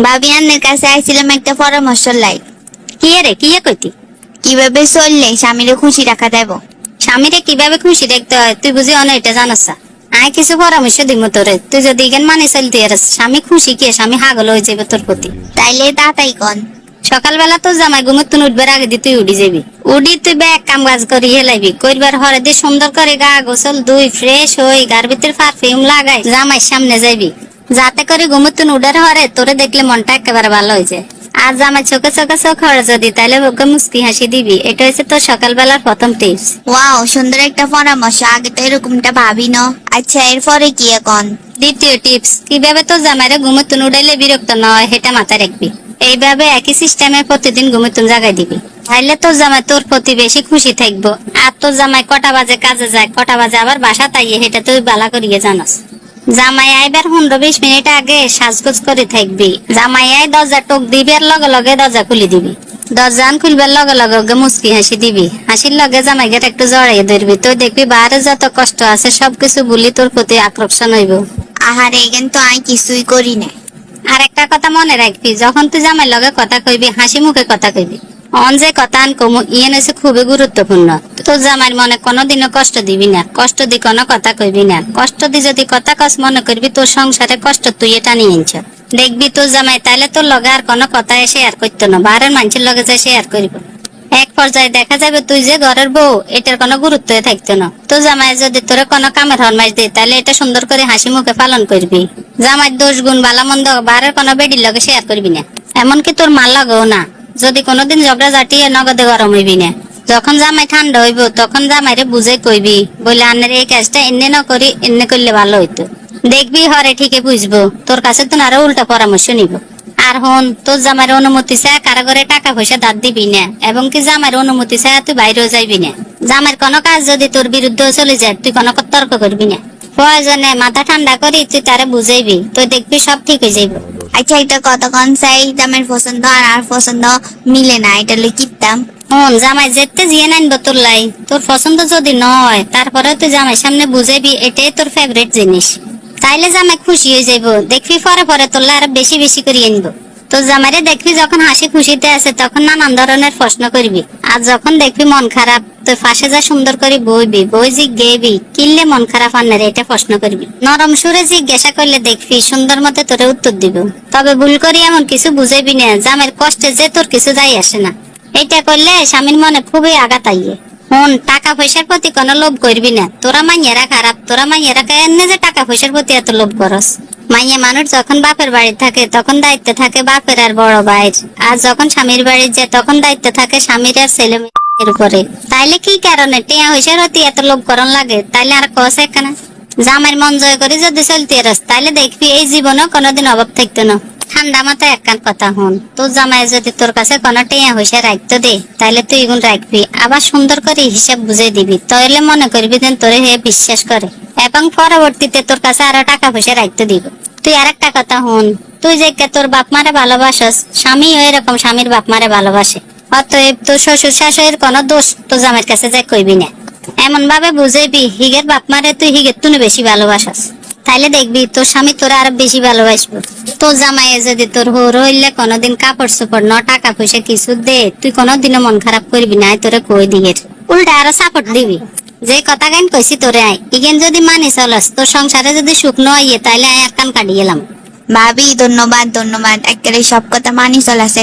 ভাবি আন্নের কাছে আইছিলাম একটা পরামর্শ লাই। কি রে কি কইতি? কিভাবে চললে স্বামীরে খুশি রাখা দেব? স্বামীরে কিভাবে খুশি রাখতে হয় তুই বুঝি অনেক এটা জানাস না। আয় কিছু পরামর্শ দিব তোরে, তুই যদি এখান মানে চলতে পারিস স্বামী খুশি কে স্বামী হাগল হয়ে যাবে তোর প্রতি। তাইলে তাড়াতাড়ি কন। সকালবেলা তো জামাই ঘুমে তুই উঠবার আগে দিয়ে তুই উঠি যাবি, উঠি তুই ব্যাগ কাম কাজ করি হেলাইবি, করবার হরে দিয়ে সুন্দর করে গা গোসল দুই ফ্রেশ হই গার ভিতরে পারফিউম লাগাই জামাইয়ের সামনে যাইবি, যাতে করে ঘুমে তুই উঠার হরে তোরে দেখলে মনটা একেবারে ভালো হয়ে যায়। আর জামাই চোখে চোখে চোখ হরে যদি তাহলে ওকে মুস্কি হাসি দিবি। এটা হচ্ছে তোর সকালবেলার প্রথম টিপস। ওয়াও, সুন্দর একটা পরামর্শ, আগে তো এরকমটা ভাবি না। আচ্ছা, এরপরে কি এখন? দ্বিতীয় টিপস, কিভাবে তোর জামাইরে ঘুমে তুই উঠাইলে বিরক্ত না হয় সেটা মাথায় রাখবি। এইভাবে একই সিস্টেমে প্রতিদিন ঘুমে তুই জাগাই দিবি, তাইলে তোর জামাই তোর প্রতি বেশি খুশি থাকবো। আর তোর জামাই কটা বাজে কাজে যায়, কটা বাজে আবার বাসা তাইয়ে সেটা তুই বালা করিয়ে জানাস। জামাই আইবার 15-20 মিনিট আগে সাজগোজ করে থাকবি। জামাই আই দরজা টোক দিবি আর লগে লগে দরজা খুলে দিবি। দরজা খুলবার লগে লগে ওকে মুস্কি হাসি দিবি, হাসির লগে জামাইকে একটু জড়াইয়ে ধরবি। তুই দেখবি বাহারে যত কষ্ট আছে সবকিছু ভুলি তোর প্রতি আকর্ষণ হইব। আহারে, কিন্তু আমি কিছুই করি না। আর একটা কথা মনে রাখবি, যখন তুই জামাই লগে কথা কইবি হাসি মুখে কথা কইবি। অন যে কথা আন কমু ইয়ে হচ্ছে খুবই গুরুত্বপূর্ণ। তোর জামাইয়ের মনে কোনোদিনও কষ্ট দিবি না, কষ্ট দি কোনো কথা কইবি না। কষ্ট দি যদি কথা কস মনে করবি তোর সংসারে কষ্ট তুই এটা নিয়ে আনছ। দেখবি তোর জামাই তাইলে তোর লগে আর কোনো কথা শেয়ার করতো না, বাহারের মানুষের লগে যা শেয়ার করিব। এক পর্যায়ে দেখা যাবে তুই যে ঘরের বউ এটার কোনো গুরুত্ব থাকতো না। তো জামাই যদি তোরে কোনো কামের হরমাইশ দে তাহলে এটা সুন্দর করে হাসি মুখে পালন করবি। জামাই দোষ গুণ ভালো মন্দ বাহারের কোনো বেডির লগে শেয়ার করবি না, এমনকি তোর মাল লগেও না। যদি কোনোদিন ঝগড়া জাটিয়ে নগদে গরম হইবি না। যখন জামাই ঠান্ডা হইব তখন জামাইরে বুঝে কইবি, বলে আনের এই কাজটা এনে না করি এনে করলে ভালো হইতো। দেখবি হরে ঠিকই বুঝবো, তোর কাছে তো আরো উল্টা পরামর্শ নিব। আর হন, তোর জামাইয়ের অনুমতি ছাড়া কারো ঘরে টাকা পয়সা দাঁত দিবি না, এবং কি জামাইয়ের অনুমতি ছাড়া তুই বাইরেও যাইবি না। জামাইয়ের কোনো কাজ যদি তোর বিরুদ্ধে চলে যায় তুই কোনো তর্ক করবি না। প্রয়োজনে মাথা ঠান্ডা করি তুই তারে বুঝাইবি, তুই দেখবি সব ঠিক হয়ে যাইব। আচ্ছা, এটা কতক্ষণ চাই? দামের পছন্দ আর পছন্দ মিলে না, এটা লিখিতাম। জামাই যেতে জিয়ে নাইনবো তোর লাই, তোর পছন্দ যদি নয় তারপরে তুই জামাই সামনে বুঝাইবি এটাই তোর ফেভারিট জিনিস। তাইলে জামাই খুশি হয়ে যাইব, দেখবি পরে পরে তোর লাই আরো বেশি বেশি করে আনবো। তোর জামাইরে দেখবি যখন হাসি খুশিতে আছে তখন নানান ধরনের প্রশ্ন করবি। আর যখন দেখবি মন খারাপ তুই ফাঁসে যা সুন্দর করে বইবি, বই জিজ্ঞেবি কিনলে মন খারাপ আনের এটা প্রশ্ন করবি। নরম সুরে জিজ্ঞাসা করলে দেখবি সুন্দর মতে তোরে উত্তর দিব। তবে ভুল করি এমন কিছু বুঝাইবি না জামাইয়ের কষ্টে যে তোর কিছু যাই আসে না। এটা করলে স্বামীর মনে খুবই আঘাত আইয়ে। টাকা পয়সার প্রতি কোনো লোভ করবি না। তোরা মাইয়েরা খারাপ, তোরা মাইয়েরা এমনি যে টাকা পয়সার প্রতি এত লোভ করস। মাইয়া মানুষ যখন বাপের বাড়ি থাকে তখন দায়িত্ব থাকে বাপের আর বড় ভাইয়ের, আর যখন স্বামীর বাড়ি যায় তখন দায়িত্ব থাকে স্বামীর আর ছেলে মেয়ের উপরে। তাইলে কি কারণে টিয়া পয়সার প্রতি এত লোভ করন লাগে? তাইলে আর কস একখানা জামাইয়ের মন জয় করে যদি চলতে রাস তাইলে দেখবি এই জীবনেও কোনোদিন অভাব থাকতো না। ঠান্ডা মাথায় একখান কথা হন, তোর জামাই যদি তোর কাছে কোনো টিয়া পয়সা রাখতে দে তাইলে তুই এগুন রাখবি, আবার সুন্দর করে হিসাব বুঝে দিবি। তাহলে মনে করবি যেন তোরে হে বিশ্বাস করে এবং পরবর্তীতে তোর কাছে আরো টাকা পয়সা রাখতে দিব। তুই আর একটা কথা হন, তুই যে তোর বাপ মারে ভালোবাসস, স্বামী এরকম স্বামীর বাপ মারে ভালোবাসে। অতএব তোর শ্বশুর শাশুড়ির কোনো দোষ তোর জামাইয়ের কাছে যাই কইবি না। এমন ভাবে বুঝাইবি হিগের বাপ মারে তুই হিগের তুই বেশি ভালোবাসস, তাইলে দেখবি তোর স্বামী তোরা আরো বেশি ভালোবাসবো। তোর জামাইয়ে যদি তোর হর হইলে কোনোদিন কাপড় চোপড় ন টাকা পয়সা কিছু দে তুই কোনোদিনও মন খারাপ করবি না, তোরে কই দিগের উল্টা আরো সাপোর্ট দিবি। যে কথা গান কইছি তোরে আয় ইগেন যদি মানি চলস তোর সংসারে যদি সুখ নয় তাইলে আয় কান কাটি গেলাম। ভাবি, ধন্যবাদ ধন্যবাদ, একেবারে সব কথা মানি চলাছে।